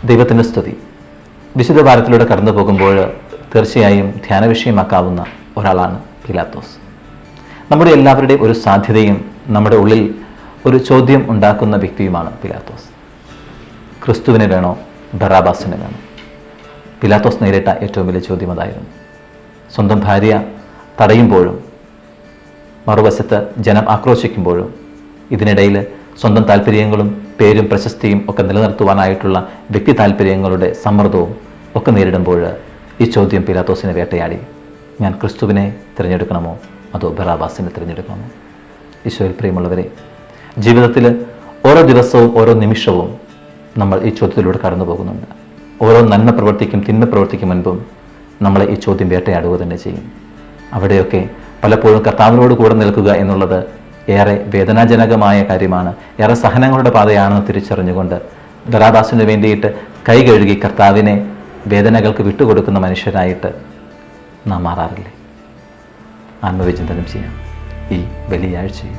ദൈവത്തിൻ്റെ സ്തുതി. വിശുദ്ധ വാരത്തിലൂടെ കടന്നു പോകുമ്പോൾ തീർച്ചയായും ധ്യാന വിഷയമാക്കാവുന്ന ഒരാളാണ് പീലാത്തോസ്. നമ്മുടെ എല്ലാവരുടെയും ഒരു സാധ്യതയും നമ്മുടെ ഉള്ളിൽ ഒരു ചോദ്യം ഉണ്ടാക്കുന്ന വ്യക്തിയുമാണ് പീലാത്തോസ്. ക്രിസ്തുവിനെ വേണോ ബറാബാസിനെ വേണോ? പീലാത്തോസ് നേരിട്ട ഏറ്റവും വലിയ ചോദ്യം അതായിരുന്നു. സ്വന്തം ഭാര്യ തടയുമ്പോഴും മറുവശത്ത് ജനം ആക്രോശിക്കുമ്പോഴും ഇതിനിടയിൽ സ്വന്തം താല്പര്യങ്ങളും പേരും പ്രശസ്തിയും ഒക്കെ നിലനിർത്തുവാനായിട്ടുള്ള വ്യക്തി താല്പര്യങ്ങളുടെ സമ്മർദ്ദവും ഒക്കെ നേരിടുമ്പോൾ ഈ ചോദ്യം പീലാത്തോസിനെ വേട്ടയാടി. ഞാൻ ക്രിസ്തുവിനെ തിരഞ്ഞെടുക്കണമോ അതോ ബറാബാസിനെ തിരഞ്ഞെടുക്കണമോ? ഈശോയിൽ പ്രിയമുള്ളവരെ, ജീവിതത്തിൽ ഓരോ ദിവസവും ഓരോ നിമിഷവും നമ്മൾ ഈ ചോദ്യത്തിലൂടെ കടന്നു പോകുന്നുണ്ട്. ഓരോ നന്മ പ്രവർത്തിക്കും തിന്മ പ്രവർത്തിക്കും മുൻപും നമ്മളെ ഈ ചോദ്യം വേട്ടയാടുക തന്നെ ചെയ്യും. അവിടെയൊക്കെ പലപ്പോഴും കർത്താവിനോട് കൂടെ നിൽക്കുക എന്നുള്ളത് ഏറെ വേദനാജനകമായ കാര്യമാണ്, ഏറെ സഹനങ്ങളുടെ പാതയാണെന്ന് തിരിച്ചറിഞ്ഞുകൊണ്ട് ബറാബാസിന് വേണ്ടിയിട്ട് കൈ കഴുകി കർത്താവിനെ വേദനകൾക്ക് വിട്ടുകൊടുക്കുന്ന മനുഷ്യരായിട്ട് നാം മാറാറില്ലേ? ആത്മവിചിന്തനം ചെയ്യാം ഈ വെള്ളിയാഴ്ചയിൽ.